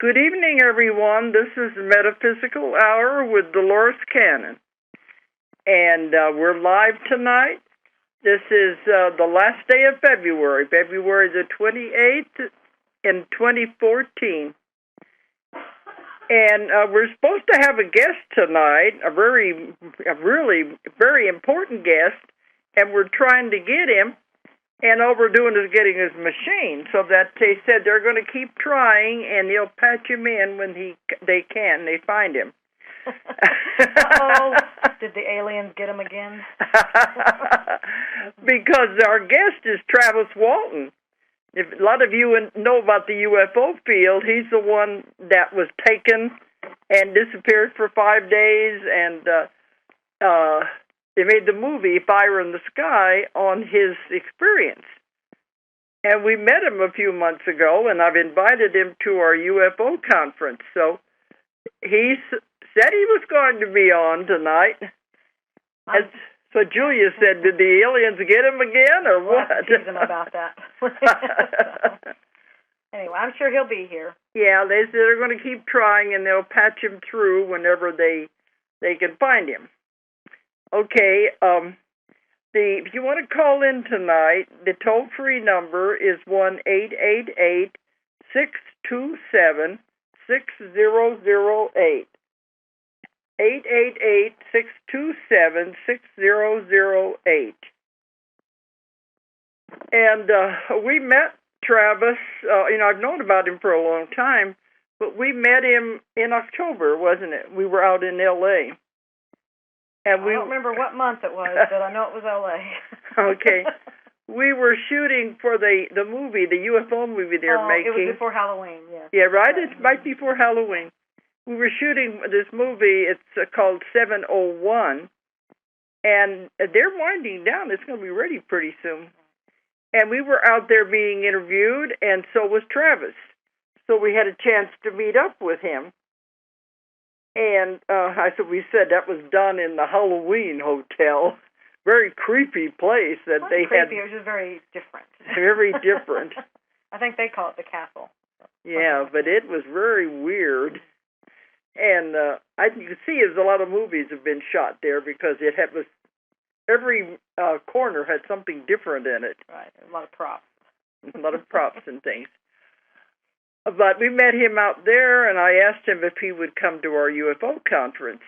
Good evening, everyone. This is Metaphysical Hour with Dolores Cannon. And we're live tonight. This is the last day of February the 28th in 2014. And we're supposed to have a guest tonight, a really very important guest, and we're trying to get him. And all we're doing is getting his machine, so that they said they're going to keep trying, and they'll patch him in when they find him. Uh-oh. Did the aliens get him again? Because our guest is Travis Walton. If a lot of you know about the UFO field, he's the one that was taken and disappeared for 5 days, and they made the movie Fire in the Sky on his experience. And we met him a few months ago, and I've invited him to our UFO conference. So he said he was going to be on tonight. So Julia said, did the aliens get him again, or what? I'll tease him about that. Anyway, I'm sure he'll be here. Yeah, they said they're going to keep trying, and they'll patch him through whenever they can find him. Okay, if you want to call in tonight, the toll-free number is 1-888-627-6008. 888-627-6008. And we met Travis. I've known about him for a long time, but we met him in October, wasn't it? We were out in L.A. And I don't remember what month it was, but I know it was L.A. Okay. We were shooting for the movie, the UFO movie they're making. It was before Halloween, yes. Yeah, right? It's right before Halloween. We were shooting this movie. It's called 701, and they're winding down. It's going to be ready pretty soon. And we were out there being interviewed, and so was Travis. So we had a chance to meet up with him. And we said that was done in the Halloween Hotel. Very creepy place that they had. Creepy, it was just very different. Very different. I think they call it the castle. Yeah, but it was very weird. And you can see a lot of movies have been shot there because every corner had something different in it. Right, a lot of props. A lot of props and things. But we met him out there, and I asked him if he would come to our UFO conference.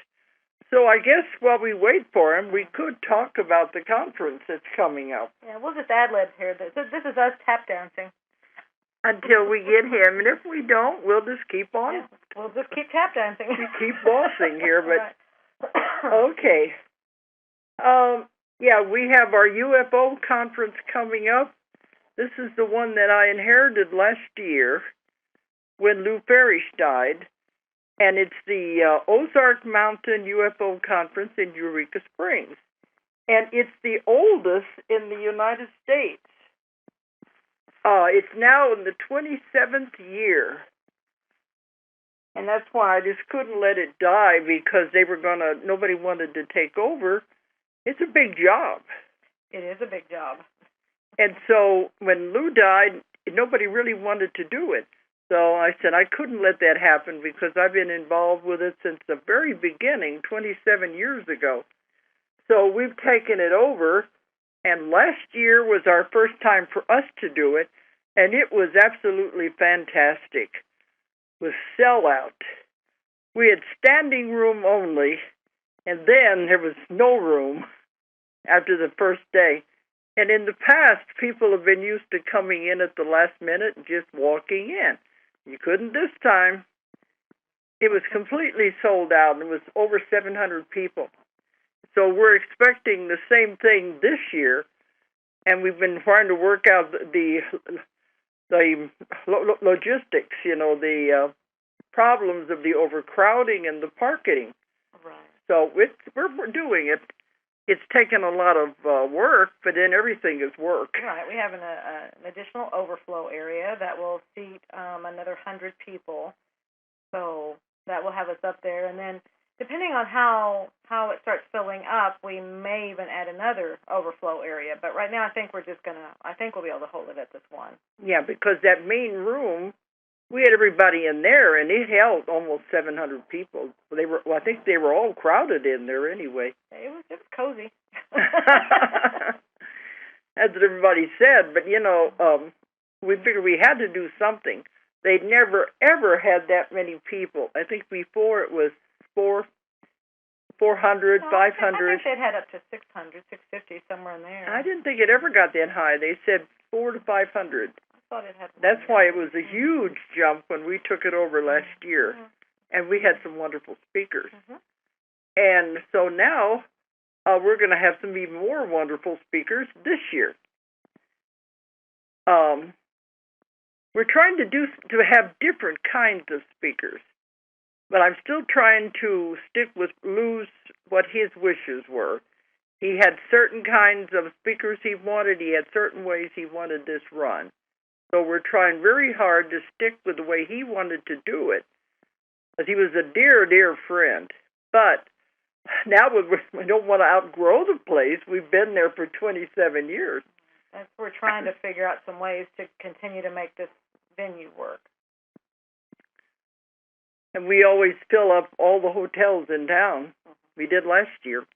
So I guess while we wait for him, we could talk about the conference that's coming up. Yeah, we'll just ad-lib here. This is us tap dancing. Until we get him, and if we don't, we'll just keep on. Yeah, we'll just keep tap dancing. We keep bossing here, but right. Okay. We have our UFO conference coming up. This is the one that I inherited last year when Lou Parrish died, and it's the Ozark Mountain UFO Conference in Eureka Springs, and it's the oldest in the United States. It's now in the 27th year, and that's why I just couldn't let it die because nobody wanted to take over. It's a big job. It is a big job. And so when Lou died, nobody really wanted to do it. So I said I couldn't let that happen because I've been involved with it since the very beginning, 27 years ago. So we've taken it over, and last year was our first time for us to do it, and it was absolutely fantastic. It was sellout. We had standing room only, and then there was no room after the first day. And in the past, people have been used to coming in at the last minute and just walking in. You couldn't this time. It was completely sold out. It was over 700 people. So we're expecting the same thing this year, and we've been trying to work out the logistics, the problems of the overcrowding and the parking. Right. So we're doing it. It's taken a lot of work, but then everything is work. Right. We have an additional overflow area that will seat another 100 people. So that will have us up there. And then depending on how it starts filling up, we may even add another overflow area. But right now I think we'll be able to hold it at this one. Yeah, because that main room We had everybody in there, and it held almost 700 people. I think they were all crowded in there anyway. It was cozy. That's what everybody said. But we figured we had to do something. They'd never ever had that many people. I think before it was 400, 500. I think they'd had up to 600, 650, somewhere in there. I didn't think it ever got that high. They said 400 to 500. That's why it was a huge jump when we took it over last year, and we had some wonderful speakers. And so now we're going to have some even more wonderful speakers this year. We're trying to have different kinds of speakers, but I'm still trying to stick with what his wishes were. He had certain kinds of speakers he wanted. He had certain ways he wanted this run. So we're trying very hard to stick with the way he wanted to do it, because he was a dear, dear friend. But now we don't want to outgrow the place. We've been there for 27 years. We're trying to figure out some ways to continue to make this venue work. And we always fill up all the hotels in town. We did last year.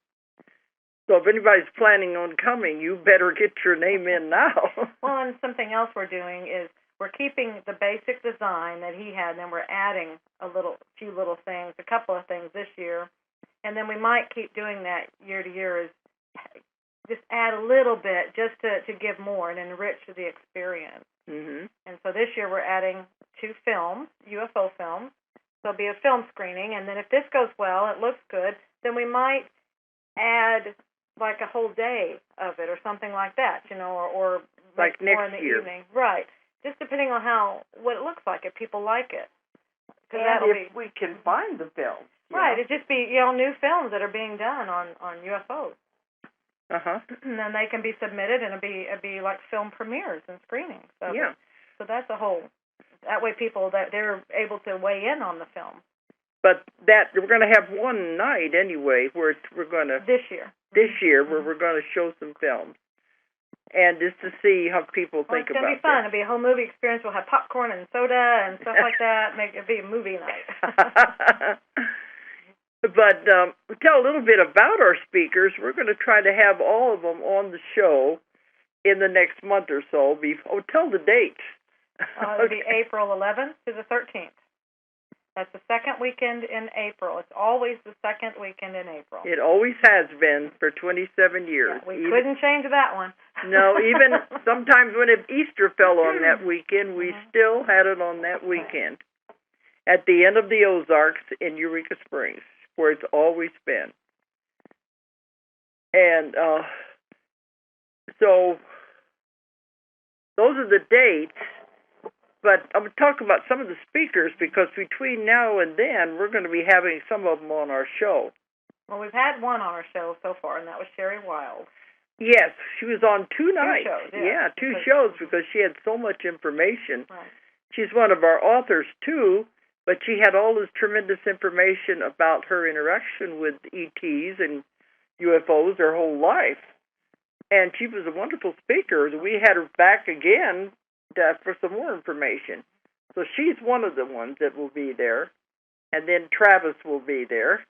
So if anybody's planning on coming, you better get your name in now. Well, and something else we're doing is we're keeping the basic design that he had, and then we're adding a few little things, a couple of things this year. And then we might keep doing that year to year, is just add a little bit just to give more and enrich the experience. Mm-hmm. And so this year we're adding 2 films, UFO films. There'll be a film screening, and then if this goes well, it looks good, then we might add like a whole day of it or something like that, or like more next in the year. evening. Right. Just depending on what it looks like, if people like it. And if we can find the film. Right. It'd just be, new films that are being done on UFOs. Uh-huh. And then they can be submitted, and it'd be like film premieres and screenings. So so that's a whole, that way people, that they're able to weigh in on the film. But we're going to have one night anyway where we're going to... This year, where we're going to show some films. And just to see how people think about it. It's going to be fun. It'll be a whole movie experience. We'll have popcorn and soda and stuff like that. It'll be a movie night. But tell a little bit about our speakers. We're going to try to have all of them on the show in the next month or so. Tell the dates. It'll be April 11th to the 13th. That's the second weekend in April. It's always the second weekend in April. It always has been for 27 years. Yeah, we couldn't change that one. No, even sometimes when Easter fell on that weekend, we still had it on that weekend. At the end of the Ozarks in Eureka Springs, where it's always been. And so those are the dates. But I'm going to talk about some of the speakers, because between now and then, we're going to be having some of them on our show. Well, we've had one on our show so far, and that was Sherry Wild. Yes, she was on 2 nights. 2 shows, two shows, because she had so much information. Right. She's one of our authors, too, but she had all this tremendous information about her interaction with ETs and UFOs her whole life. And she was a wonderful speaker. We had her back again for some more information. So she's one of the ones that will be there. And then Travis will be there.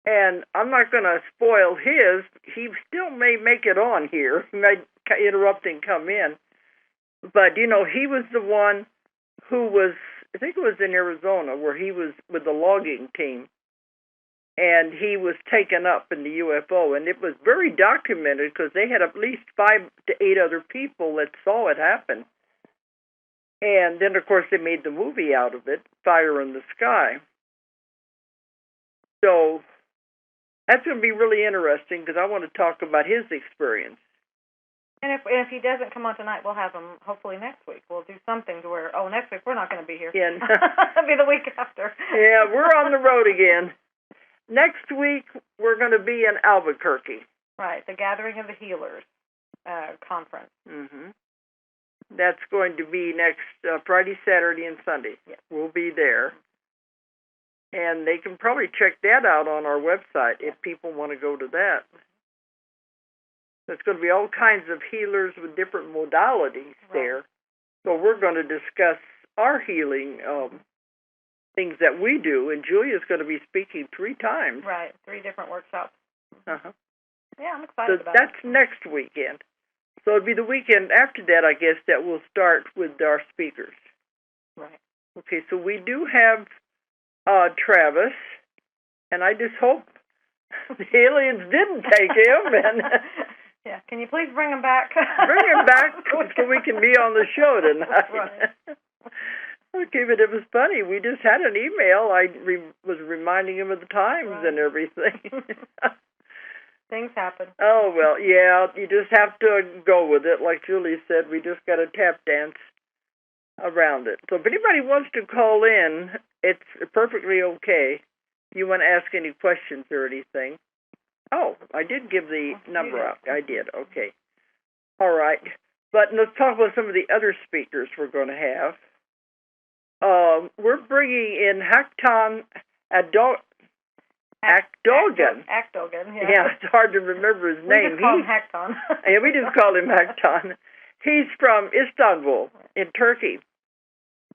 And I'm not going to spoil his. He still may make it on here. He might interrupt and come in. But, he was the one who was, I think it was in Arizona, where he was with the logging team. And he was taken up in the UFO. And it was very documented, because they had at least 5 to 8 other people that saw it happen. And then, of course, they made the movie out of it, Fire in the Sky. So that's going to be really interesting, because I want to talk about his experience. And if he doesn't come on tonight, we'll have him hopefully next week. We'll do something to where, next week we're not going to be here. Yeah. It'll be the week after. Yeah, we're on the road again. Next week, we're going to be in Albuquerque. Right, the Gathering of the Healers conference. Mm-hmm. That's going to be next Friday, Saturday, and Sunday. Yes. We'll be there. And they can probably check that out on our website if people want to go to that. There's going to be all kinds of healers with different modalities there. So we're going to discuss our healing things that we do, and Julia's going to be speaking 3 times. Right, 3 different workshops. Uh-huh. Yeah, I'm excited about that's next weekend. So it'll be the weekend after that, I guess, that we'll start with our speakers. Right. Okay, so we do have Travis, and I just hope the aliens didn't take him. And yeah, can you please bring him back? Bring him back so we can be on the show tonight. Right. Okay, but it was funny. We just had an email. I was reminding him of the times and everything. Things happen. Oh, well, yeah, you just have to go with it. Like Julie said, we just got to tap dance around it. So if anybody wants to call in, it's perfectly okay. If you want to ask any questions or anything. Oh, I did give the number out. I did. Okay. All right. But let's talk about some of the other speakers we're going to have. We're bringing in Haktan Akdogan. Akdogan, yeah. It's hard to remember his name. We just call him Haktan. Yeah, we just call him Haktan. He's from Istanbul in Turkey.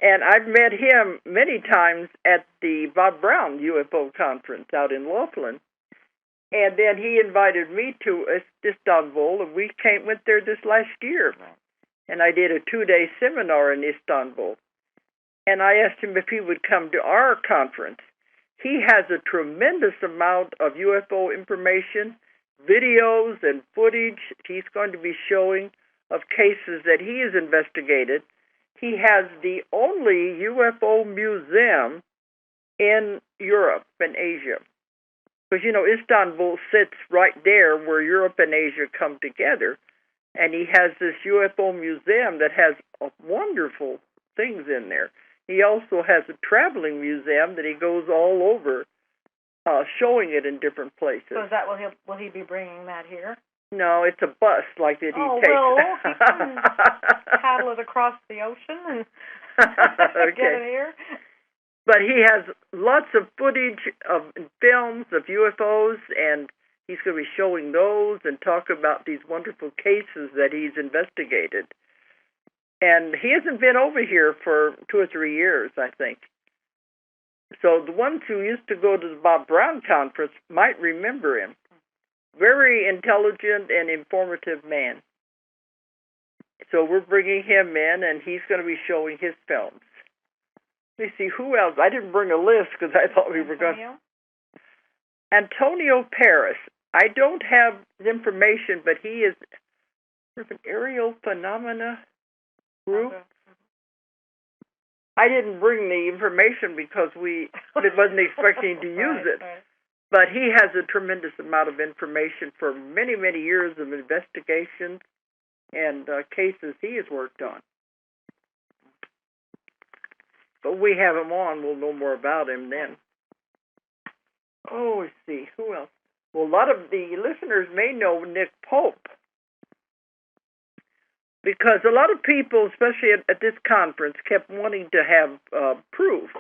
And I've met him many times at the Bob Brown UFO conference out in Laughlin. And then he invited me to Istanbul, and we went there this last year. And I did a 2-day seminar in Istanbul. And I asked him if he would come to our conference. He has a tremendous amount of UFO information, videos and footage he's going to be showing of cases that he has investigated. He has the only UFO museum in Europe and Asia. Because, Istanbul sits right there where Europe and Asia come together. And he has this UFO museum that has wonderful things in there. He also has a traveling museum that he goes all over, showing it in different places. So is that will he be bringing that here? No, it's a bus like that he takes. Well, he can paddle it across the ocean and get it here. But he has lots of footage of films of UFOs, and he's going to be showing those and talk about these wonderful cases that he's investigated. And he hasn't been over here for 2 or 3 years, I think. So the ones who used to go to the Bob Brown conference might remember him. Very intelligent and informative man. So we're bringing him in, and he's going to be showing his films. Let me see, who else? I didn't bring a list because I thought we were going to... Antonio Paris. I don't have information, but he is sort of an aerial phenomena group. Okay. I didn't bring the information because we wasn't expecting to use it. Right. But he has a tremendous amount of information for many, many years of investigations and cases he has worked on. But we have him on. We'll know more about him then. Oh, let's see. Who else? Well, a lot of the listeners may know Nick Pope. Because a lot of people, especially at this conference, kept wanting to have proof,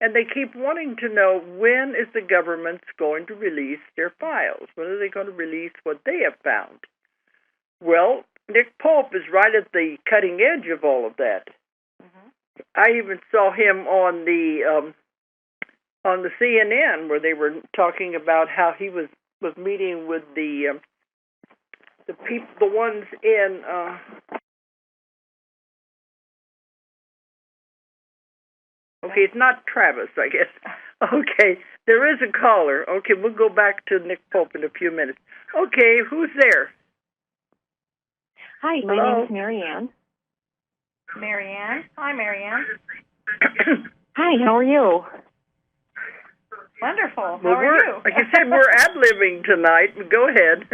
and they keep wanting to know when is the government going to release their files? When are they going to release what they have found? Well, Nick Pope is right at the cutting edge of all of that. Mm-hmm. I even saw him on the CNN where they were talking about how he was meeting with the people, the ones in okay, it's not Travis, I guess. Okay, there is a caller. Okay, we'll go back to Nick Pope in a few minutes. Okay, who's there? Hi, my name is Marianne. Marianne? Hi, Marianne. Hi, how are you? Wonderful. How are you? Like you said, we're ad-libbing tonight. Go ahead.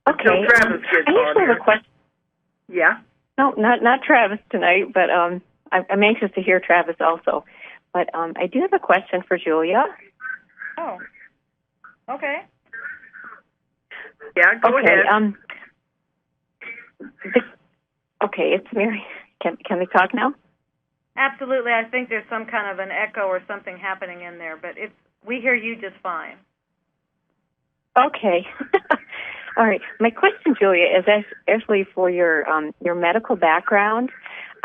Okay. Travis gets I actually have a question. Yeah? No, not Travis tonight, but I'm anxious to hear Travis also. But I do have a question for Julia. Oh. Okay. Yeah, go ahead. Okay, it's Mary. Can we talk now? Absolutely. I think there's some kind of an echo or something happening in there, but we hear you just fine. Okay. All right. My question, Julia, is actually for your medical background.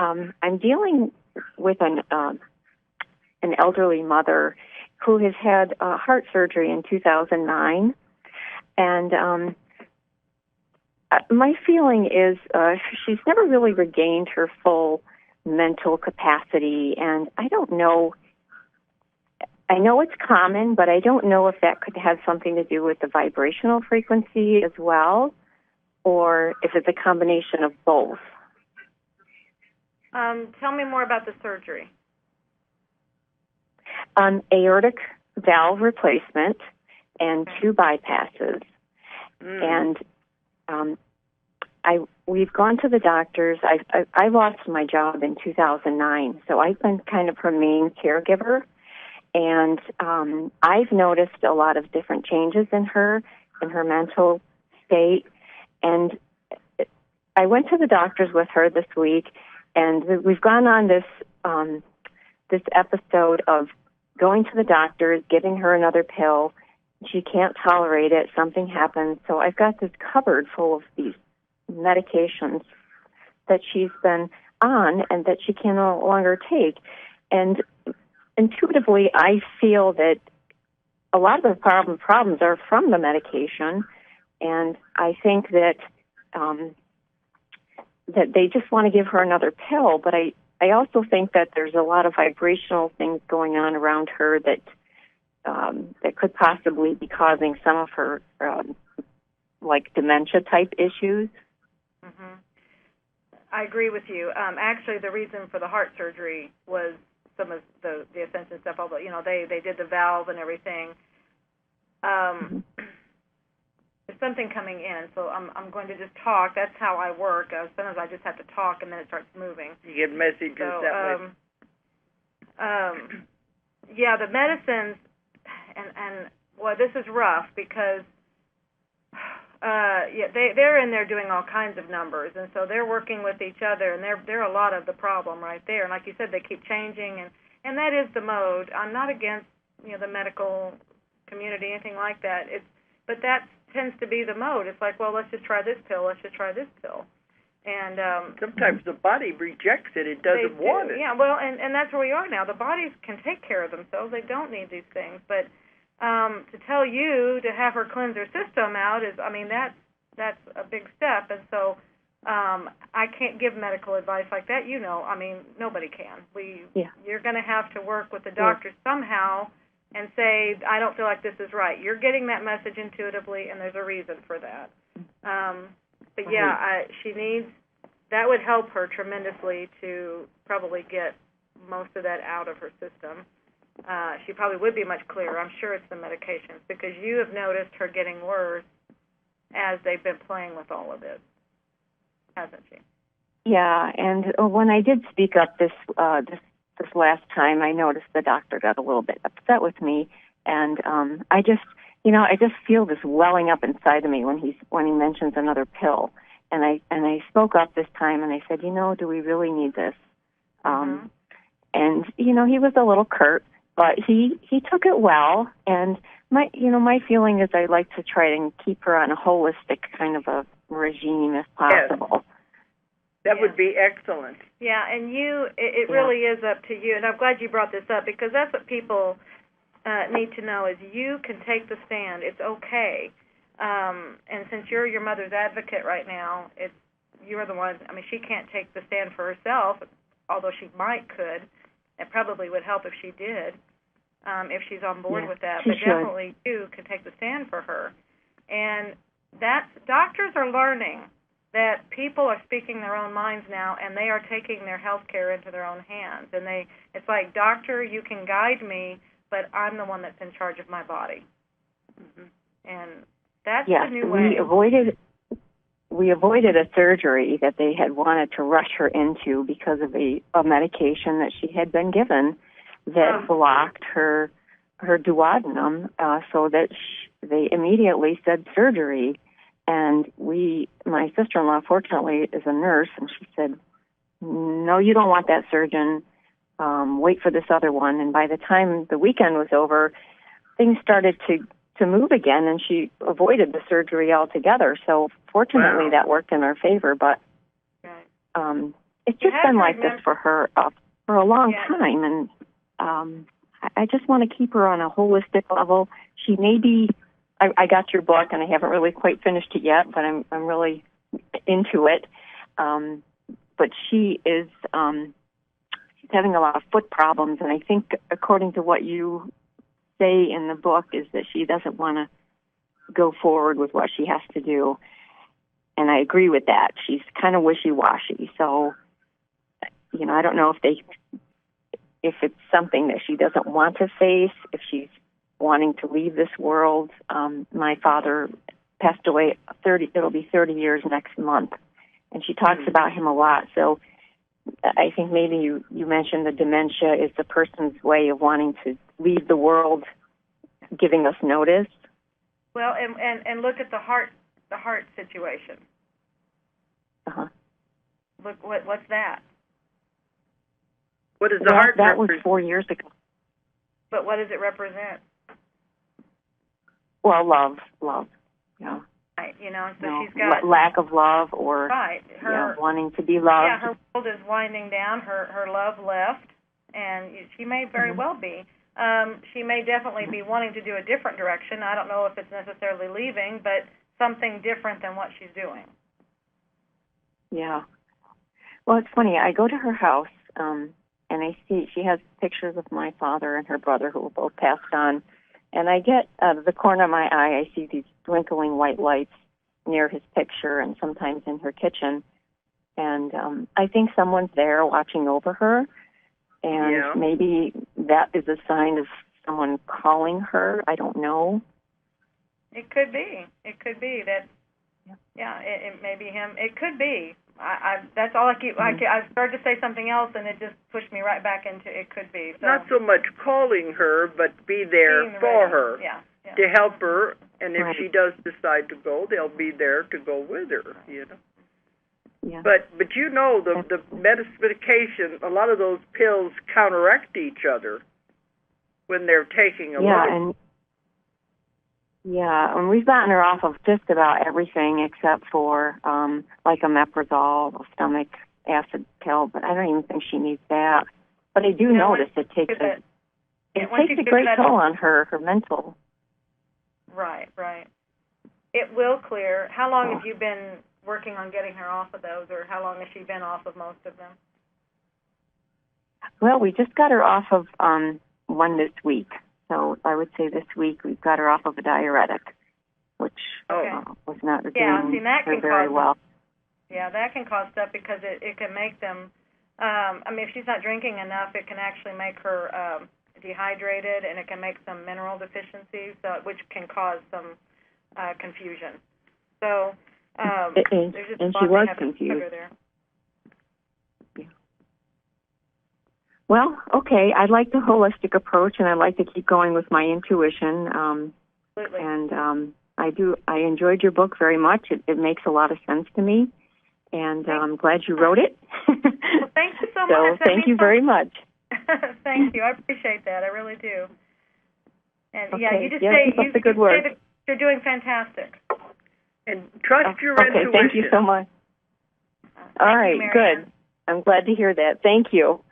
I'm dealing with an elderly mother who has had heart surgery in 2009, and my feeling is she's never really regained her full mental capacity, and I don't know. I know it's common, but I don't know if that could have something to do with the vibrational frequency as well, or if it's a combination of both. Tell me more about the surgery. Aortic valve replacement and 2 bypasses. And we've gone to the doctors. I lost my job in 2009, so I've been kind of her main caregiver. And I've noticed a lot of different changes in her mental state. And I went to the doctors with her this week, and we've gone on this episode of going to the doctors, giving her another pill. She can't tolerate it. Something happens. So I've got this cupboard full of these medications that she's been on and that she can no longer take. And intuitively, I feel that a lot of the problems are from the medication, and I think that that they just want to give her another pill. But I also think that there's a lot of vibrational things going on around her that that could possibly be causing some of her like dementia type issues. Mm-hmm. I agree with you. Actually, the reason for the heart surgery was some of the Ascension stuff. Although they did the valve and everything. There's something coming in, so I'm going to just talk. That's how I work. Sometimes I just have to talk, and then it starts moving. You get messages that way. Yeah, the medicines, and well, this is rough because they're in there doing all kinds of numbers, and so they're working with each other, and they're a lot of the problem right there. And like you said, they keep changing, and that is the mode. I'm not against the medical community, anything like that. But that tends to be the mode. It's like, well, let's just try this pill. Let's just try this pill. And sometimes the body rejects it. It doesn't want it. Yeah, well, and that's where we are now. The bodies can take care of themselves. They don't need these things. But to tell you to have her cleanse her system out is, that's a big step. And so I can't give medical advice like that. Nobody can. You're going to have to work with the doctor somehow and say, I don't feel like this is right. You're getting that message intuitively, and there's a reason for that. But she needs, that would help her tremendously to probably get most of that out of her system. She probably would be much clearer. I'm sure it's the medications, because you have noticed her getting worse as they've been playing with all of this, hasn't she? Yeah, and when I did speak up this last time, I noticed the doctor got a little bit upset with me, and I just feel this welling up inside of me when he mentions another pill, and I spoke up this time, and I said, do we really need this? And he was a little curt, but he took it well, and my feeling is I like to try and keep her on a holistic kind of a regime if possible. Yes. That would be excellent. Yeah, and it really is up to you. And I'm glad you brought this up, because that's what people need to know is you can take the stand. It's okay. And since you're your mother's advocate right now, you're the one. She can't take the stand for herself, although she could. It probably would help if she did, if she's on board with that. But definitely you can take the stand for her. And doctors are learning that people are speaking their own minds now, and they are taking their health care into their own hands. And it's like, doctor, you can guide me, but I'm the one that's in charge of my body. Mm-hmm. And that's the new way. We avoided a surgery that they had wanted to rush her into because of a medication that she had been given that blocked her duodenum, so that they immediately said surgery. And my sister-in-law, fortunately, is a nurse, and she said, no, you don't want that surgeon. Wait for this other one. And by the time the weekend was over, things started to move again, and she avoided the surgery altogether. So fortunately, that worked in our favor. But it's just been like this for her for a long time, and I just want to keep her on a holistic level. She may be. I got your book, and I haven't really quite finished it yet, but I'm really into it. But she is she's having a lot of foot problems, and I think, according to what you say in the book, is that she doesn't want to go forward with what she has to do. And I agree with that. She's kind of wishy-washy. So, I don't know if it's something that she doesn't want to face, if she's wanting to leave this world. My father passed away it'll be 30 years next month. And she talks about him a lot. So I think maybe you mentioned the dementia is the person's way of wanting to leave the world, giving us notice. Well, and look at the heart situation. Uh-huh. Look, what's that? What is the heart? That was 4 years ago. But what does it represent? Well, love. Yeah. Right, so she's got lack of love, or wanting to be loved. Yeah, her world is winding down. Her love left, and she may very well be. She may definitely be wanting to do a different direction. I don't know if it's necessarily leaving, but something different than what she's doing. Yeah. Well, it's funny. I go to her house, and I see she has pictures of my father and her brother, who were both passed on. And I get out of the corner of my eye, I see these twinkling white lights near his picture, and sometimes in her kitchen. And I think someone's there watching over her. And maybe that is a sign of someone calling her. I don't know. It could be. It could be that. It may be him. It could be. That's all I keep. I started to say something else, and it just pushed me right back into it could be. So. Not so much calling her, but be there for her, to help her. And if she does decide to go, they'll be there to go with her. Yeah. But the medication, a lot of those pills counteract each other when they're taking a lot. And we've gotten her off of just about everything except for like omeprazole, a stomach acid pill, but I don't even think she needs that. But I do notice it takes a great toll on her mental. Right. It will clear. How long have you been working on getting her off of those, or how long has she been off of most of them? Well, we just got her off of one this week. So I would say this week we've got her off of a diuretic, which was not doing her very well. Yeah, that can cause stuff because it can make them, if she's not drinking enough, it can actually make her dehydrated, and it can make some mineral deficiencies, which can cause some confusion. So there's just and she was confused. There. Well, okay. I like the holistic approach, and I like to keep going with my intuition. Absolutely. And I enjoyed your book very much. It makes a lot of sense to me, and I'm glad you wrote it. Well, thank you so much. Thank you very much. Thank you. I appreciate that. I really do. And okay. you just say the good word. Say that you're doing fantastic. And trust your intuition. Okay, thank you so much. All right, good. I'm glad to hear that. Thank you.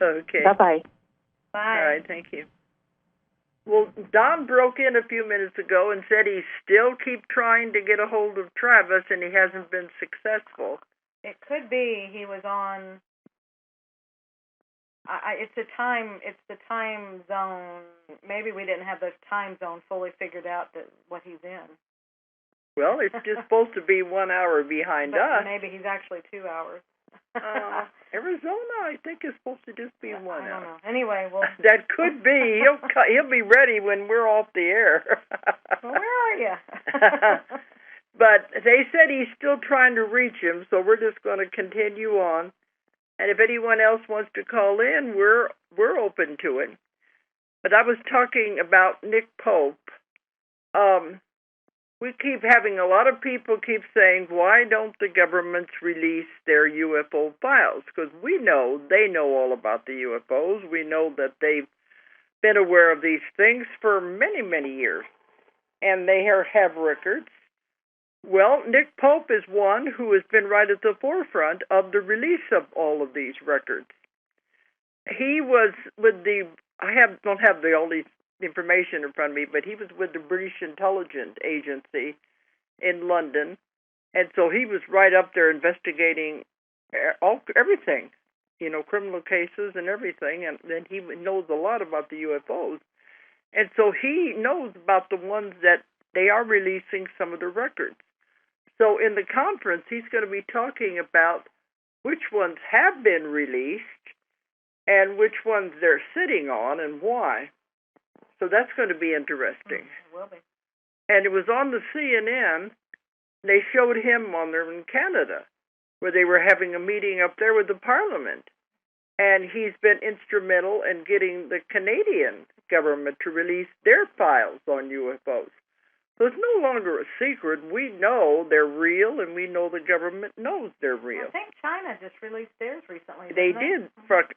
Okay. Bye-bye. Bye. All right, thank you. Well, Don broke in a few minutes ago and said he still keep trying to get a hold of Travis, and he hasn't been successful. It could be he was on. It's the time zone. Maybe we didn't have the time zone fully figured out what he's in. Well, it's just supposed to be 1 hour behind us. Maybe he's actually 2 hours. Arizona, I think, is supposed to just be 1 hour. I don't know. Anyway, that could be. He'll be ready when we're off the air. Well, where are you? But they said he's still trying to reach him, so we're just going to continue on. And if anyone else wants to call in, we're open to it. But I was talking about Nick Pope. We keep having a lot of people keep saying, why don't the governments release their UFO files? Because we know they know all about the UFOs. We know that they've been aware of these things for many, many years. And they have records. Well, Nick Pope is one who has been right at the forefront of the release of all of these records. He was with don't have all the information in front of me, but he was with the British Intelligence Agency in London, and so he was right up there investigating everything, criminal cases and everything, and he knows a lot about the UFOs. And so he knows about the ones that they are releasing some of the records. So in the conference, he's going to be talking about which ones have been released and which ones they're sitting on and why. So that's going to be interesting. It will be. And it was on the CNN. They showed him on there in Canada, where they were having a meeting up there with the Parliament. And he's been instrumental in getting the Canadian government to release their files on UFOs. So it's no longer a secret. We know they're real, and we know the government knows they're real. I think China just released theirs recently. They did.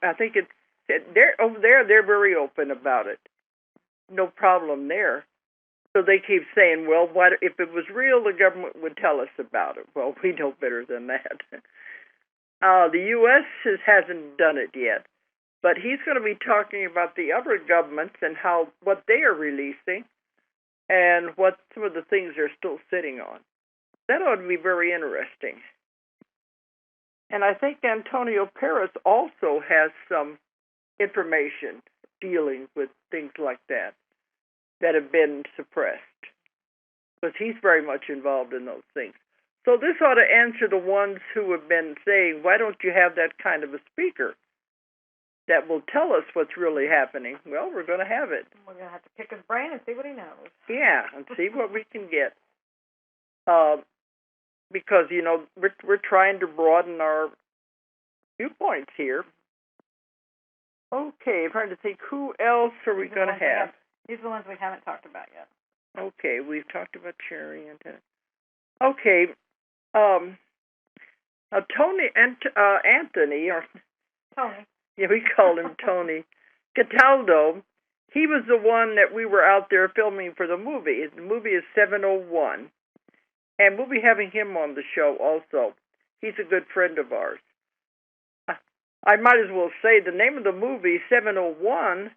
I think they're over there. They're very open about it. No problem there. So they keep saying, well, what if it was real, the government would tell us about it. Well, we know better than that. The U.S. hasn't done it yet, but he's going to be talking about the other governments and what they are releasing and what some of the things they're still sitting on. That ought to be very interesting. And I think Antonio Paris also has some information dealing with things like that have been suppressed, because he's very much involved in those things. So this ought to answer the ones who have been saying, why don't you have that kind of a speaker that will tell us what's really happening? Well, we're going to have it. We're going to have to pick his brain and see what he knows. Yeah, and see what we can get. Because, we're trying to broaden our viewpoints here. Okay, I'm trying to think, who else are we going to have? These are the ones we haven't talked about yet. Okay, we've talked about Cherry and okay, Anthony, or Tony. Yeah, we call him Tony Cataldo. He was the one that we were out there filming for the movie. The movie is 701, and we'll be having him on the show also. He's a good friend of ours. I might as well say the name of the movie, 701,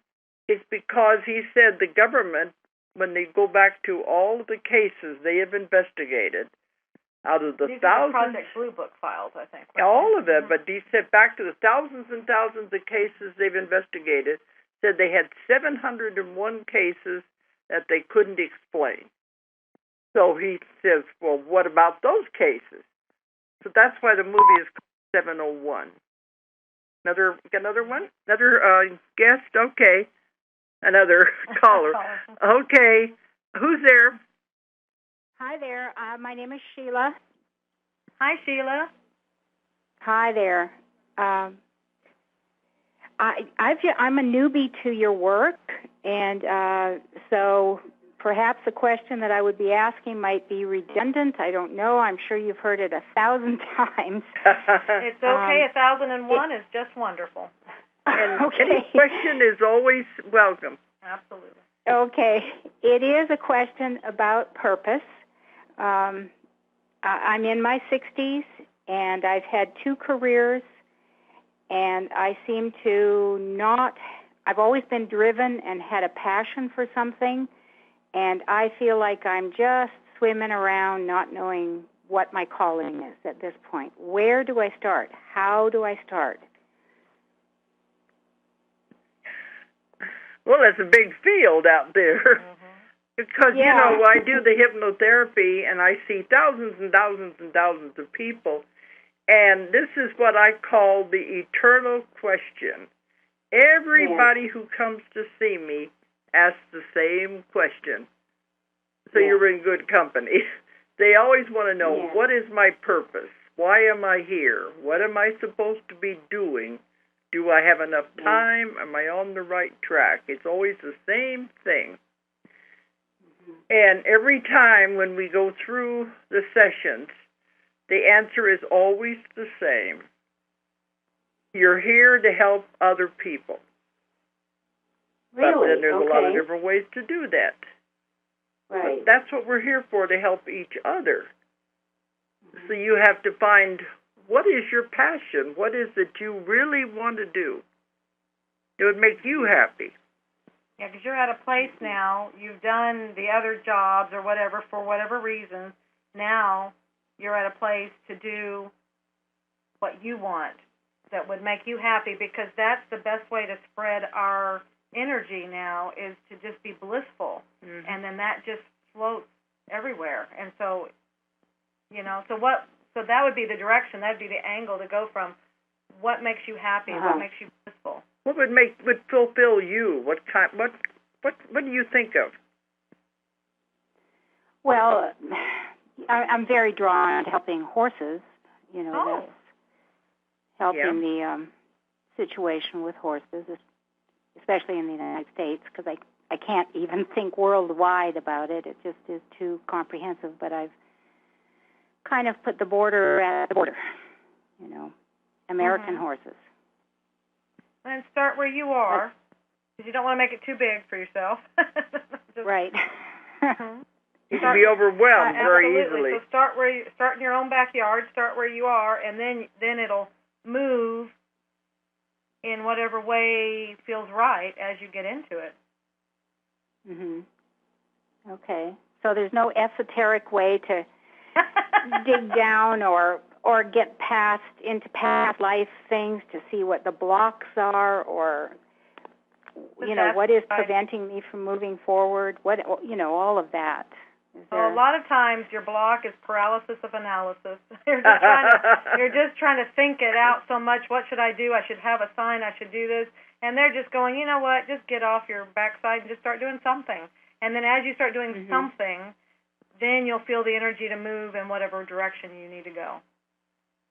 is because he said the government, when they go back to all of the cases they have investigated, out of the These thousands... are the Project Blue Book files, I think. All of it, but he said back to the thousands and thousands of cases they've investigated, said they had 701 cases that they couldn't explain. So he says, well, what about those cases? So that's why the movie is called 701. Another one? Another guest? Okay. Another caller. Okay. Who's there? Hi there. My name is Sheila. Hi, Sheila. Hi there. I'm a newbie to your work, and so perhaps a question that I would be asking might be redundant. I don't know. I'm sure you've heard it 1,000 times. It's okay. 1,001 is just wonderful. And okay. Any question is always welcome. Absolutely. Okay. It is a question about purpose. I'm in my 60s, and I've had 2 careers, and I seem to I've always been driven and had a passion for something, and I feel like I'm just swimming around not knowing what my calling is at this point. Where do I start? How do I start? Well, it's a big field out there. Mm-hmm. Because, I do the hypnotherapy, and I see thousands and thousands and thousands of people, and this is what I call the eternal question. Everybody who comes to see me asks the same question. So you're in good company. They always want to know, what is my purpose? Why am I here? What am I supposed to be doing? Do I have enough time? Am I on the right track? It's always the same thing. And every time when we go through the sessions, the answer is always the same. You're here to help other people. Really? But then there's a lot of different ways to do that. Right. But that's what we're here for, to help each other. So you have to find, what is your passion? What is it you really want to do? It would make you happy. Yeah, because you're at a place now, you've done the other jobs or whatever for whatever reason. Now you're at a place to do what you want that would make you happy, because that's the best way to spread our energy now, is to just be blissful. Mm-hmm. And then that just floats everywhere. And so, so that would be the direction, that would be the angle to go from what makes you happy, what makes you blissful. What would fulfill you? What do you think of? Well, I'm very drawn to helping horses. That's helping the situation with horses, especially in the United States, because I can't even think worldwide about it. It just is too comprehensive. But I've kind of put the border at the border. American horses. And start where you are, because you don't want to make it too big for yourself. Right. You can be overwhelmed very easily. So start in your own backyard. Start where you are, and then it'll move in whatever way feels right as you get into it. Mhm. Okay. So there's no esoteric way to dig down or get into past life things to see what the blocks are, or what is preventing me from moving forward, all of that. Well, a lot of times your block is paralysis of analysis. You're just trying to think it out so much. What should I do? I should have a sign. I should do this. And they're just going, you know what, just get off your backside and just start doing something. And then as you start doing something, then you'll feel the energy to move in whatever direction you need to go.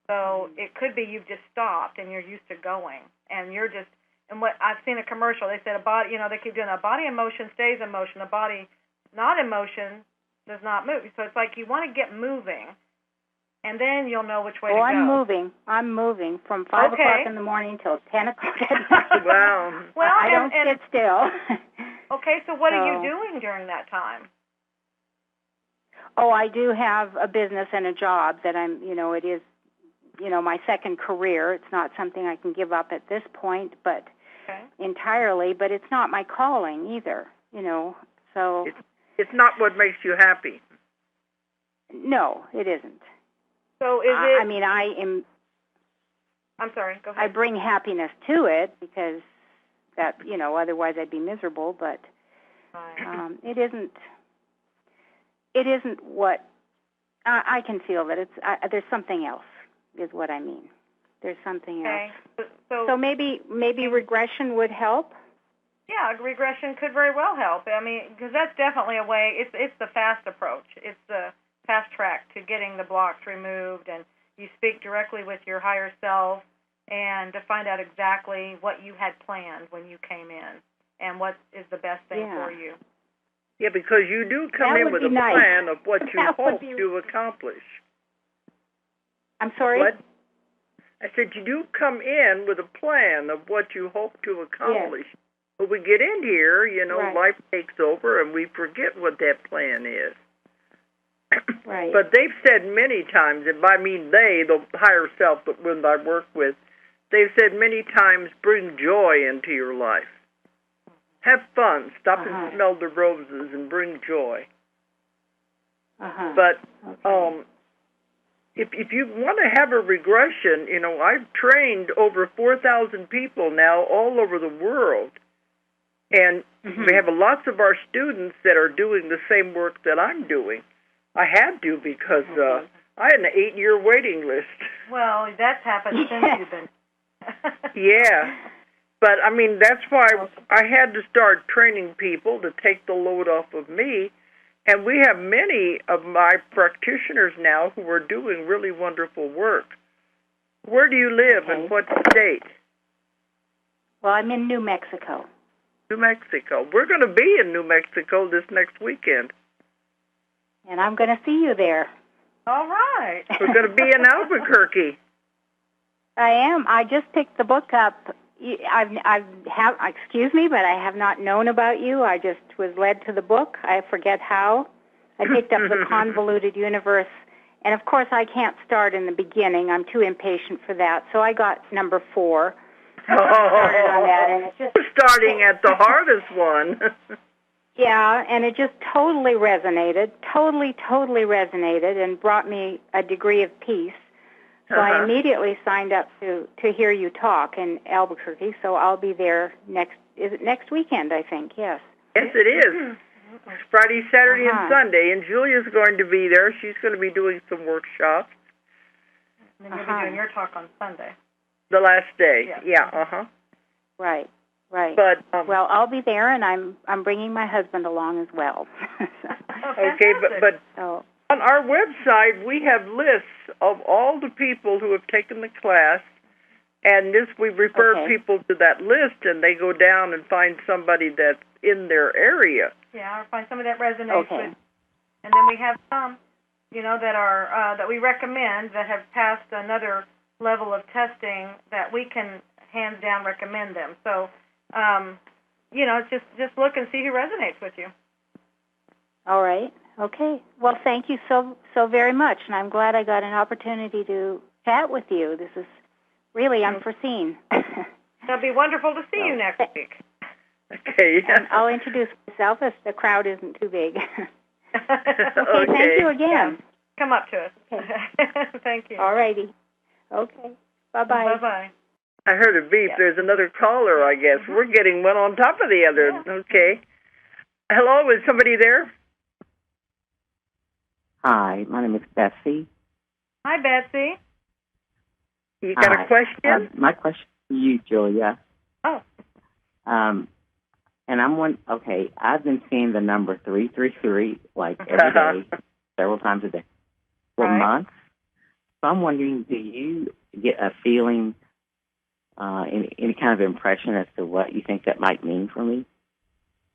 So it could be you've just stopped and you're used to going, and you're just. And what I've seen a commercial, they said a body, they keep doing a body in motion stays in motion, a body not in motion does not move. So it's like you want to get moving, and then you'll know which way to go. I'm moving from 5 o'clock in the morning till 10 o'clock at night. Wow. Well, I don't sit still. Okay, so what are you doing during that time? Oh, I do have a business and a job that it is, my second career. It's not something I can give up at this point, but entirely. But it's not my calling either, So it's not what makes you happy. No, it isn't. So is it? I mean, I am. I'm sorry. Go ahead. I bring happiness to it because that, otherwise I'd be miserable. But it isn't. It isn't what I can feel that it's. There's something else. Is what I mean. There's something else. So maybe regression would help? Yeah, regression could very well help. I mean, because that's definitely a way. It's the fast approach. It's the fast track to getting the blocks removed, and you speak directly with your higher self and to find out exactly what you had planned when you came in and what is the best thing for you. Yeah, because you do come in with a plan of what you hope to accomplish. I'm sorry? What? I said you do come in with a plan of what you hope to accomplish. Yes. But we get in here, life takes over, and we forget what that plan is. Right. But they've said many times, and I mean they, the higher self that when I work with, they've said many times, bring joy into your life. Have fun. Stop and smell the roses and bring joy. But if you want to have a regression, I've trained over 4,000 people now all over the world. And we have lots of our students that are doing the same work that I'm doing. I had to because I had an 8-year waiting list. Well, that's happened since you've been. Yeah. But, I mean, that's why I had to start training people to take the load off of me. And we have many of my practitioners now who are doing really wonderful work. Where do you live and what state? Well, I'm in New Mexico. New Mexico. We're going to be in New Mexico this next weekend. And I'm going to see you there. All right. We're going to be in Albuquerque. I am. I just picked the book up. Excuse me, but I have not known about you. I just was led to the book. I forget how. I picked up The Convoluted Universe And, of course, I can't start in the beginning. I'm too impatient for that. So I got number 4. Started on that, and it just starting at the hardest one. Yeah, and it just totally resonated, totally resonated, and brought me a degree of peace. So I immediately signed up to hear you talk in Albuquerque. So I'll be there next weekend, I think. Yes. Yes, it is. It's Friday, Saturday, and Sunday, and Julia's going to be there. She's going to be doing some workshops. And then you'll be doing your talk on Sunday. The last day. Yeah. Right. But well, I'll be there, and I'm bringing my husband along as well. Okay, but on our website we have lists of all the people who have taken the class, and we refer people to that list, and they go down and find somebody that's in their area. Yeah, or find somebody that resonates with. And then we have some, that are that we recommend that have passed another level of testing that we can hands down recommend them. So, just look and see who resonates with you. All right. Okay. Well, thank you so very much, and I'm glad I got an opportunity to chat with you. This is really unforeseen. It'll be wonderful to see you next week. Okay. And I'll introduce myself if the crowd isn't too big. Okay. Thank you again. Yeah. Come up to us. Okay. Thank you. All righty. Okay. Bye-bye. Bye-bye. I heard a beep. Yeah. There's another caller, I guess. We're getting one on top of the other. Yeah. Okay. Hello, is somebody there? Hi, my name is Betsy. Hi, Betsy. You got a question? My question for you, Julia. Oh. And I've been seeing the number 333 every day, several times a day, for months. So I'm wondering, do you get a feeling, any kind of impression as to what you think that might mean for me?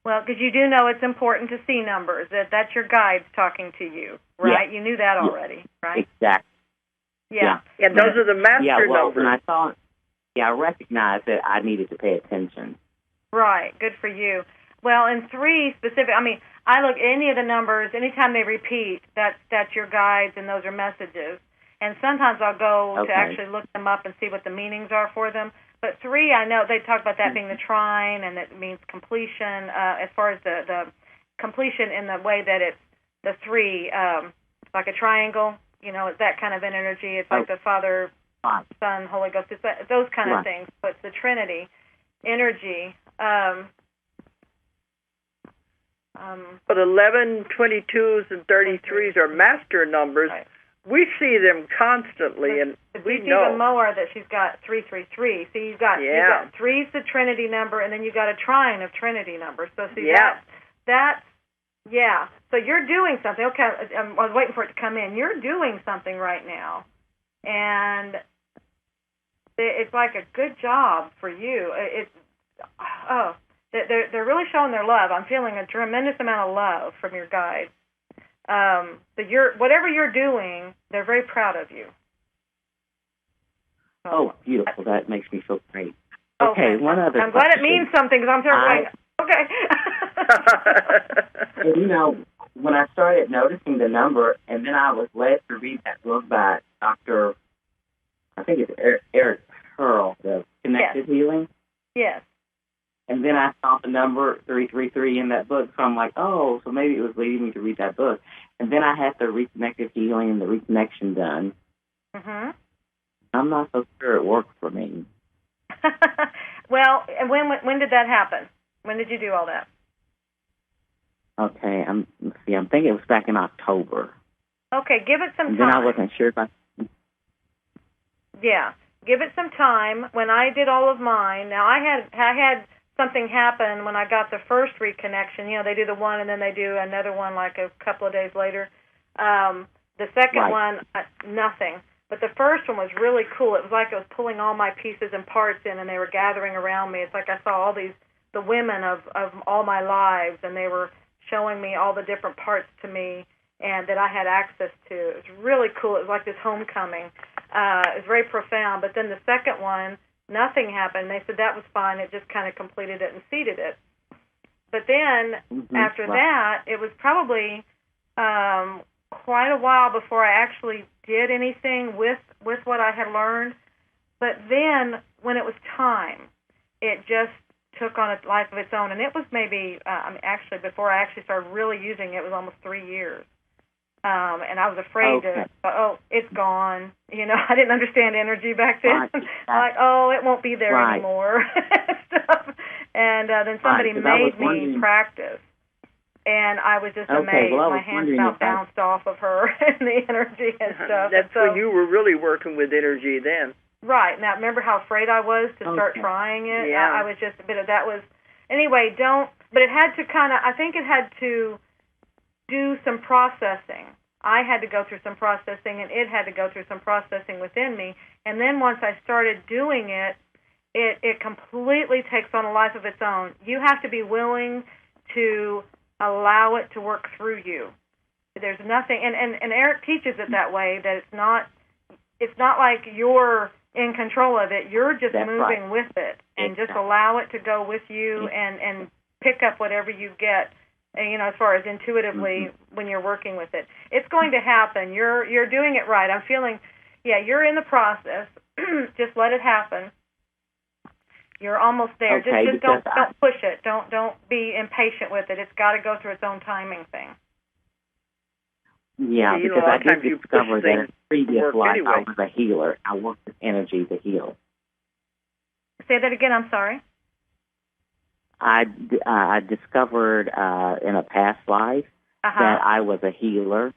Well, because you do know it's important to see numbers, that's your guides talking to you, right? Yeah. You knew that already, right? Exactly. Yeah. And those are the master numbers. When I saw it, I recognized that I needed to pay attention. Right. Good for you. Well, in 3 specific, I look at any of the numbers, anytime they repeat, that's your guides, and those are messages. And sometimes I'll go to actually look them up and see what the meanings are for them. But 3, I know they talk about that being the trine, and it means completion, as far as the completion in the way that it's the 3, like a triangle, it's that kind of an energy. It's like the Father, Son, Holy Ghost, it's those kind of things. But it's the Trinity energy. But 11, 22s, and 33s are master numbers. Right. We see them constantly, and we know. Even more that she's got 333. So you've got 3's the Trinity number, and then you've got a trine of Trinity numbers. So see that's So you're doing something. Okay, I was waiting for it to come in. You're doing something right now, and it's like a good job for you. They're really showing their love. I'm feeling a tremendous amount of love from your guides. So whatever you're doing, they're very proud of you. Oh, beautiful. That makes me feel great. Okay, one other I'm glad it means something, because I'm sort of okay. When I started noticing the number, and then I was led to read that book by Dr. I think it's Eric Pearl, The Connected Healing. Yes. And then I saw the number 333 in that book, so I'm like, so maybe it was leading me to read that book. And then I had the reconnected healing and the reconnection done. Mm-hmm. I'm not so sure it worked for me. Well, when did that happen? When did you do all that? Okay, I'm thinking it was back in October. Okay, give it some time. And then I wasn't sure if I... Yeah, give it some time. When I did all of mine, now I had something happen when I got the first reconnection. They do the one and then they do another one like a couple of days later. The second one, nothing. But the first one was really cool. It was like it was pulling all my pieces and parts in, and they were gathering around me. It's like I saw all the women of all my lives, and they were showing me all the different parts to me and that I had access to. It was really cool. It was like this homecoming. It was very profound. But then the second one, nothing happened. They said that was fine. It just kind of completed it and seeded it. But then after that, it was probably quite a while before I actually did anything with what I had learned. But then, when it was time, it just took on a life of its own. And it was maybe, actually, before I actually started really using it, it was almost 3 years. And I was afraid to, it's gone. You know, I didn't understand energy back then. Like, it won't be there anymore. Stuff. And then somebody made me practice. And I was just amazed. Well, my hands about bounced off of her and the energy and stuff. That's when you were really working with energy then. Right. Now, remember how afraid I was to start trying it? Yeah. I was just a bit of that was, anyway, but it had to I think it had to do some processing. I had to go through some processing, and it had to go through some processing within me. And then once I started doing it, it completely takes on a life of its own. You have to be willing to allow it to work through you. There's nothing, and Eric teaches it that way, that it's not like you're in control of it. You're just moving with it, and just allow it to go with you and pick up whatever you get, as far as intuitively when you're working with it. It's going to happen. You're doing it right. I'm feeling, you're in the process. Just let it happen. You're almost there. Just don't push it. Don't be impatient with it. It's got to go through its own timing thing. Yeah, because I did discover that in a previous life I was a healer. I worked with energy to heal. Say that again. I'm sorry. I discovered in a past life that I was a healer.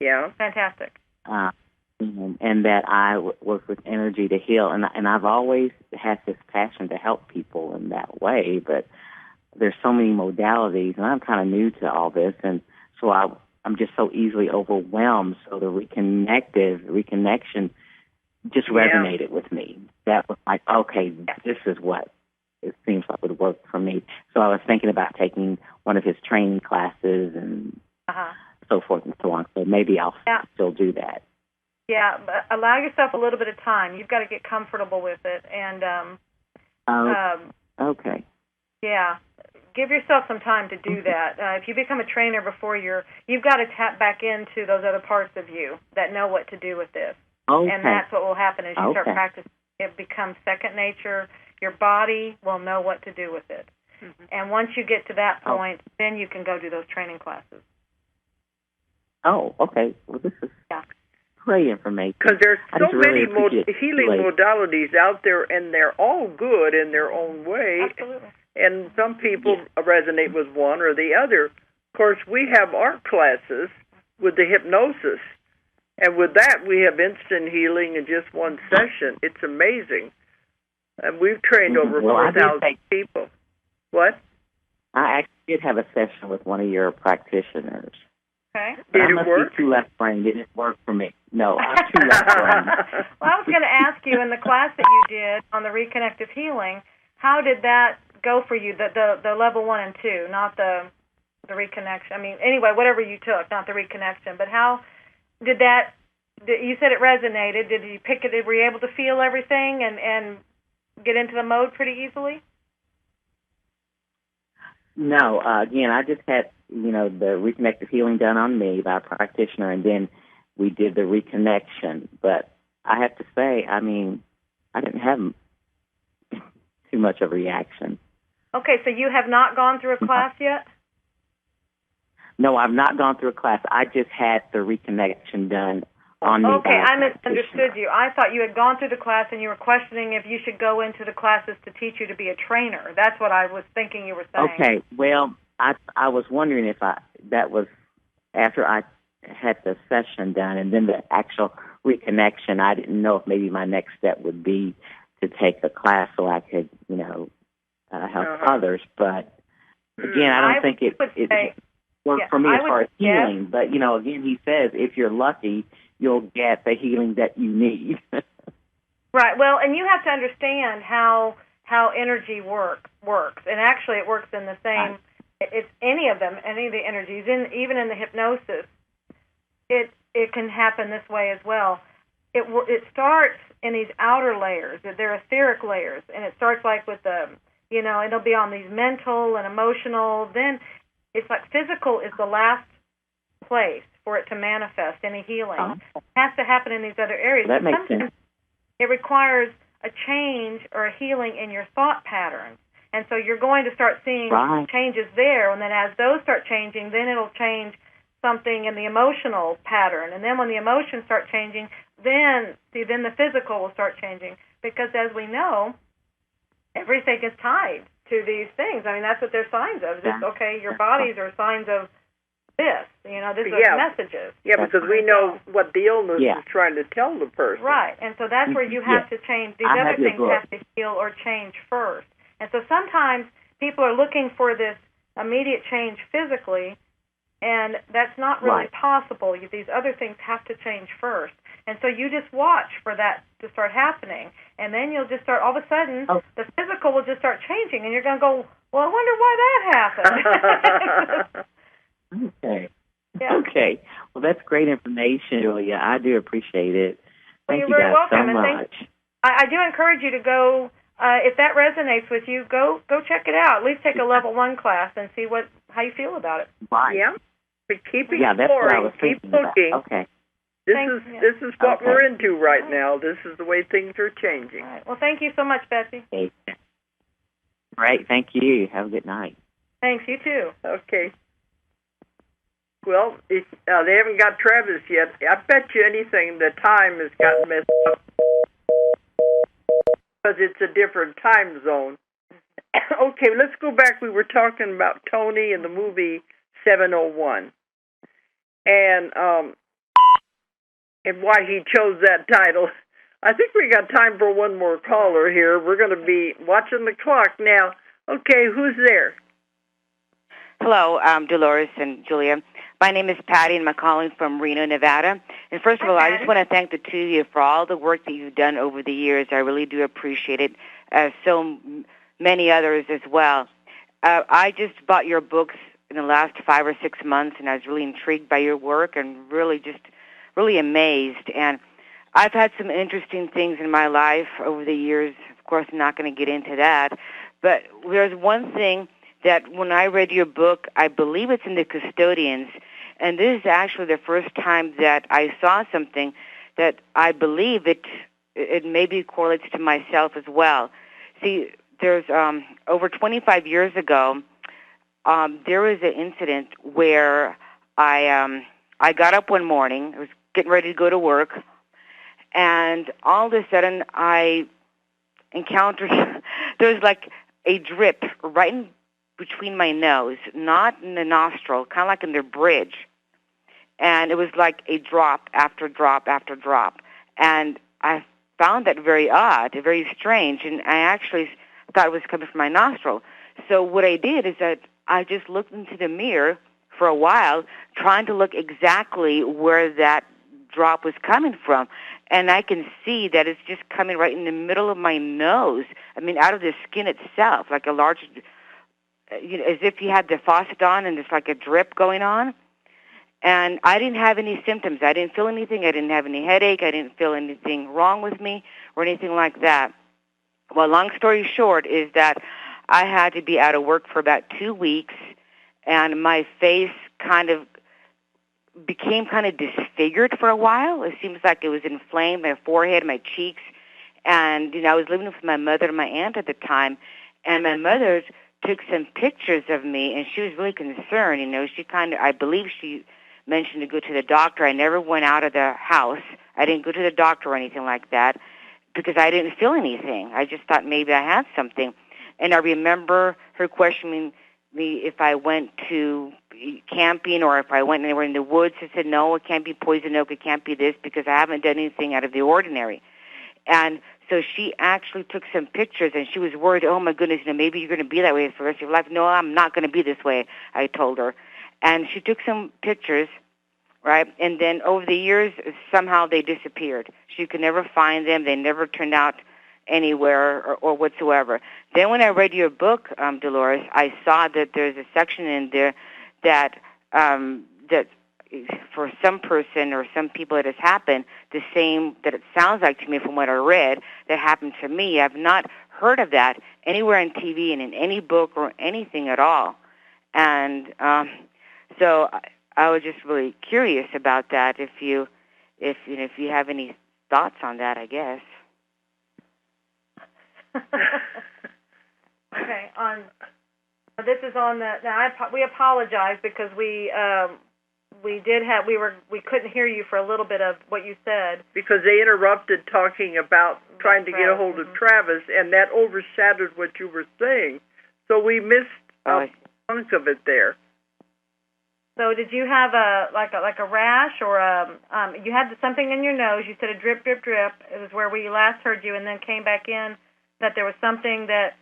Yeah. Fantastic. And that I work with energy to heal. And I've always had this passion to help people in that way, but there's so many modalities, and I'm kind of new to all this, and so I'm just so easily overwhelmed. So the reconnection just resonated with me. That was like, okay, this is what it seems like would work for me. So I was thinking about taking one of his training classes and so forth and so on. So maybe I'll still do that. Yeah, but allow yourself a little bit of time. You've got to get comfortable with it. And okay. Yeah. Give yourself some time to do that. If you become a trainer before you've got to tap back into those other parts of you that know what to do with this. Okay. And that's what will happen as you start practicing. It becomes second nature. Your body will know what to do with it. Mm-hmm. And once you get to that point, then you can go do those training classes. Oh, okay. Well, this is great information. Because there's so many healing modalities out there, and they're all good in their own way. Absolutely. And some people resonate with one or the other. Of course, we have our classes with the hypnosis. And with that, we have instant healing in just one session. It's amazing. And we've trained over 4,000 people. What? I actually did have a session with one of your practitioners. Okay. Did it work? Be too left-brained. It didn't work for me. No, I'm too left-brained. Well, I was going to ask you, in the class that you did on the reconnective healing, how did that go for you, the level 1 and 2, not the reconnection? I mean, anyway, whatever you took, not the reconnection. But how did that, you said it resonated. Did you pick it? Were you able to feel everything and get into the mode pretty easily? No, again, I just had, the reconnective healing done on me by a practitioner, and then we did the reconnection. But I have to say, I didn't have too much of a reaction. Okay, so you have not gone through a class yet? No, I've not gone through a class. I just had the reconnection done on me. Okay, I misunderstood you. I thought you had gone through the class and you were questioning if you should go into the classes to teach you to be a trainer. That's what I was thinking you were saying. Okay, well, I was wondering if that was after I had the session done and then the actual reconnection. I didn't know if maybe my next step would be to take a class so I could, help others. But again, I don't think it worked for me as far as healing. But, again, he says if you're lucky, you'll get the healing that you need. Right. Well, and you have to understand how energy works. And actually it works in the same, it's any of them, any of the energies, even in the hypnosis, it can happen this way as well. It starts in these outer layers. They're etheric layers, and it starts like with the, it'll be on these mental and emotional. Then it's like physical is the last place for it to manifest, any healing. It has to happen in these other areas. That makes sense. It requires a change or a healing in your thought patterns. And so you're going to start seeing changes there, and then as those start changing, then it'll change something in the emotional pattern. And then when the emotions start changing, then the physical will start changing. Because as we know, everything is tied to these things. I mean, that's what they're signs of. Just, okay, your bodies are signs of this. You know, these are messages. Yeah, because we know what the illness is trying to tell the person. Right, and so that's where you have to change. These other things have to heal or change first. And so sometimes people are looking for this immediate change physically, and that's not really possible. These other things have to change first. And so you just watch for that to start happening, and then you'll just start, all of a sudden, the physical will just start changing, and you're going to go, well, I wonder why that happened. Okay. Yeah. Okay. Well, that's great information, Julia. I do appreciate it. Thank you guys so much. I do encourage you to go, if that resonates with you, go check it out. At least take a level 1 class and see how you feel about it. Right. Yeah. But keep exploring. Yeah, that's what I was keep thinking looking. About. Okay. This is what we're into right now. This is the way things are changing. All right. Well, thank you so much, Betsy. Okay. Great. Thank you. Have a good night. Thanks. You too. Okay. Well, they haven't got Travis yet. I bet you anything the time has gotten messed up because it's a different time zone. Okay, let's go back. We were talking about Tony and the movie 701. And why he chose that title. I think we got time for one more caller here. We're going to be watching the clock now. Okay, who's there? Hello, Dolores and Julia. My name is Patty, and I'm calling from Reno, Nevada. And first of all, I just want to thank the two of you for all the work that you've done over the years. I really do appreciate it, as so many others as well. I just bought your books in the last 5 or 6 months, and I was really intrigued by your work and really amazed. And I've had some interesting things in my life over the years. Of course, I'm not going to get into that. But there's one thing that when I read your book, I believe it's in The Custodians, and this is actually the first time that I saw something that I believe it maybe correlates to myself as well. See, there's over 25 years ago, there was an incident where I got up one morning. I was getting ready to go to work, and all of a sudden I encountered there was like a drip right in between my nose, not in the nostril, kind of like in the bridge, and it was like a drop after drop after drop, and I found that very odd, very strange, and I actually thought it was coming from my nostril. So what I did is that I just looked into the mirror for a while, trying to look exactly where that drop was coming from, and I can see that it's just coming right in the middle of my nose. I mean, out of the skin itself, like a large, as if you had the faucet on and there's like a drip going on. And I didn't have any symptoms. I didn't feel anything. I didn't have any headache. I didn't feel anything wrong with me or anything like that. Well, long story short is that I had to be out of work for about 2 weeks, and my face kind of became kind of disfigured for a while. It seems like it was inflamed, my forehead, my cheeks. And, I was living with my mother and my aunt at the time, and my mother took some pictures of me, and she was really concerned. I believe she mentioned to go to the doctor. I never went out of the house. I didn't go to the doctor or anything like that because I didn't feel anything. I just thought maybe I had something. And I remember her questioning me if I went to camping or if I went anywhere in the woods. I said, no, it can't be poison oak. It can't be this because I haven't done anything out of the ordinary. And so she actually took some pictures, and she was worried, oh, my goodness, maybe you're going to be that way for the rest of your life. No, I'm not going to be this way, I told her. And she took some pictures, right? And then over the years, somehow they disappeared. She could never find them. They never turned out anywhere or whatsoever. Then when I read your book, Dolores, I saw that there's a section in there that for some person or some people it has happened, the same that it sounds like to me from what I read that happened to me. I've not heard of that anywhere on TV and in any book or anything at all. And so I was just really curious about that. If you have any thoughts on that, I guess. Okay. This is on the. Now we apologize because we couldn't hear you for a little bit of what you said because they interrupted talking about trying to get a hold of Travis, and that overshadowed what you were saying. So we missed a chunk of it there. So did you have a rash or you had something in your nose? You said a drip, drip, drip. It was where we last heard you, and then came back in that there was something that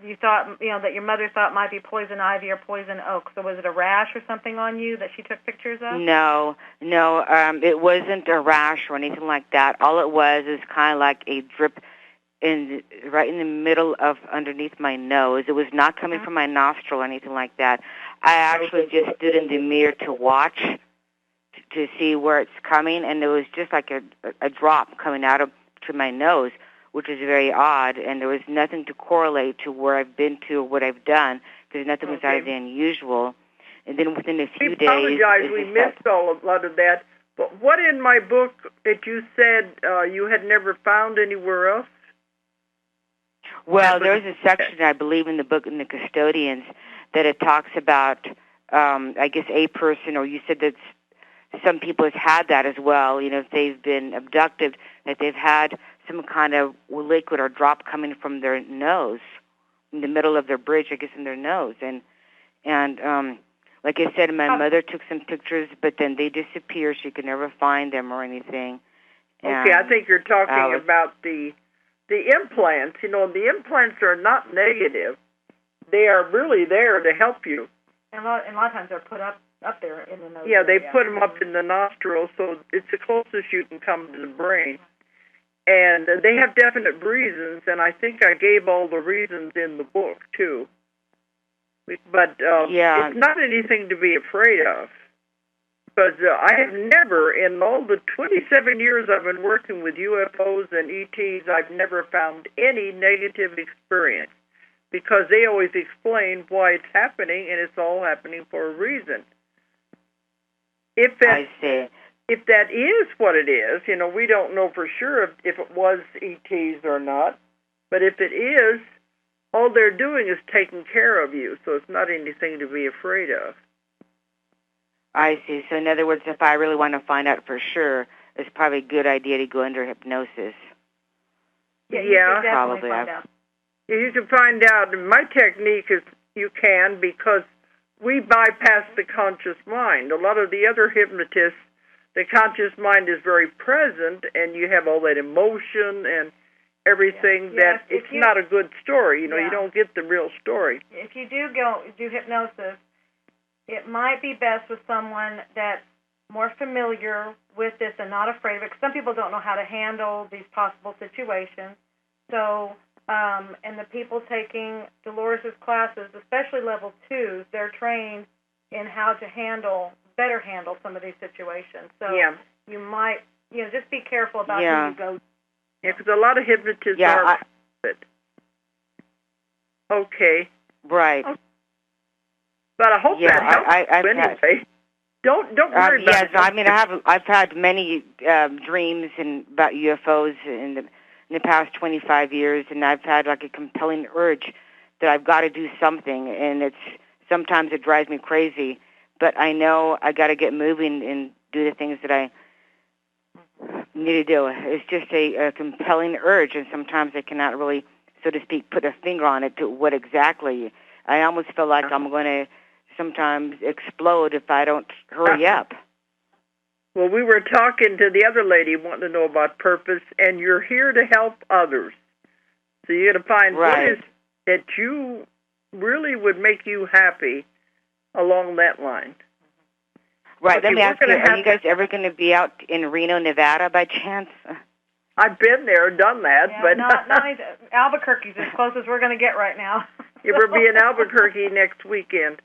you thought, that your mother thought might be poison ivy or poison oak. So was it a rash or something on you that she took pictures of? No. It wasn't a rash or anything like that. All it was is kind of like a drip right in the middle of underneath my nose. It was not coming from my nostril or anything like that. I actually just stood in the mirror to watch to see where it's coming, and there was just like a drop coming out to my nose, which is very odd, and there was nothing to correlate to where I've been to or what I've done, because nothing was out of the unusual. And then within a few days... We apologize, we missed a lot of that. But what in my book that you said you had never found anywhere else? Well, there's a section, I believe, in the book, in the Custodians, that it talks about, I guess, a person, or you said that some people have had that as well, if they've been abducted, that they've had some kind of liquid or drop coming from their nose, in the middle of their bridge, I guess, in their nose. And like I said, my mother took some pictures, but then they disappeared. She could never find them or anything. Okay, I think you're talking about the implants. The implants are not negative. They are really there to help you. And a lot of times they're put up there in the nose. Yeah, they put them up in the nostril, so it's the closest you can come to the brain. And they have definite reasons, and I think I gave all the reasons in the book, too. But it's not anything to be afraid of. Because I have never, in all the 27 years I've been working with UFOs and ETs, I've never found any negative experience. Because they always explain why it's happening, and it's all happening for a reason. I see. If that is what it is, we don't know for sure if it was ETs or not. But if it is, all they're doing is taking care of you, so it's not anything to be afraid of. I see. So in other words, if I really want to find out for sure, it's probably a good idea to go under hypnosis. Yeah, probably. Find out. You can find out. My technique is you can, because we bypass the conscious mind. A lot of the other hypnotists, the conscious mind is very present, and you have all that emotion and everything that it's not a good story. You don't get the real story. If you do hypnosis, it might be best with someone that's more familiar with this and not afraid of it, because some people don't know how to handle these possible situations. So, and the people taking Dolores' classes, especially level 2s, they're trained in how to better handle some of these situations. So you might, just be careful about who you go to. Yeah, because a lot of hypnotists are okay. Right. Okay. But I hope that helps anyway. Don't worry about it. Yes, I mean, I've had many dreams about UFOs in the past 25 years, and I've had like a compelling urge that I've got to do something, and sometimes it drives me crazy, but I know I got to get moving and do the things that I need to do. It's just a compelling urge, and sometimes I cannot really, so to speak, put a finger on it to what exactly. I almost feel like I'm going to sometimes explode if I don't hurry up. Well, we were talking to the other lady wanting to know about purpose, and you're here to help others. So you got to find what is that you really would make you happy along that line. Right. Okay, let me ask you, are you guys ever going to be out in Reno, Nevada by chance? I've been there, done that, but not Albuquerque's as close as we're going to get right now. Yeah, we'll be in Albuquerque next weekend.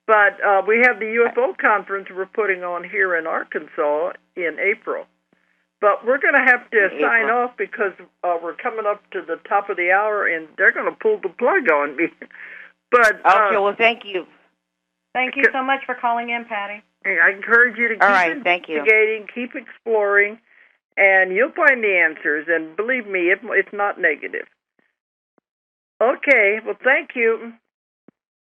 But we have the UFO conference we're putting on here in Arkansas in April. But we're going to have to sign off because we're coming up to the top of the hour, and they're going to pull the plug on me. But okay, well, thank you. Thank you so much for calling in, Patty. I encourage you to keep investigating, keep exploring, and you'll find the answers. And believe me, it's not negative. Okay, well, thank you.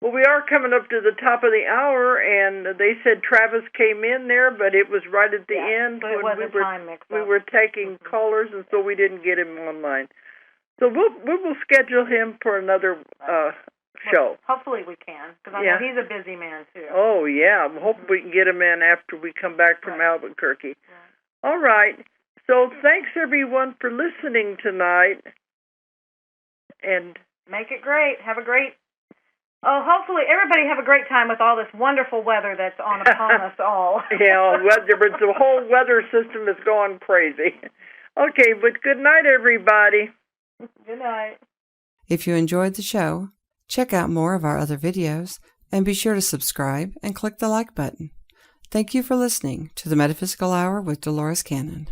Well, we are coming up to the top of the hour, and they said Travis came in there, but it was right at the end so when we were taking callers, and so we didn't get him online. So we will schedule him for another show. Hopefully we can, because I know he's a busy man, too. Oh, yeah. I hope we can get him in after we come back from Albuquerque. Right. All right. So thanks, everyone, for listening tonight. And make it great. Have a great... Oh, hopefully everybody have a great time with all this wonderful weather that's upon us all. Yeah, the whole weather system is going crazy. Okay, but good night, everybody. Good night. If you enjoyed the show, check out more of our other videos and be sure to subscribe and click the like button. Thank you for listening to the Metaphysical Hour with Dolores Cannon.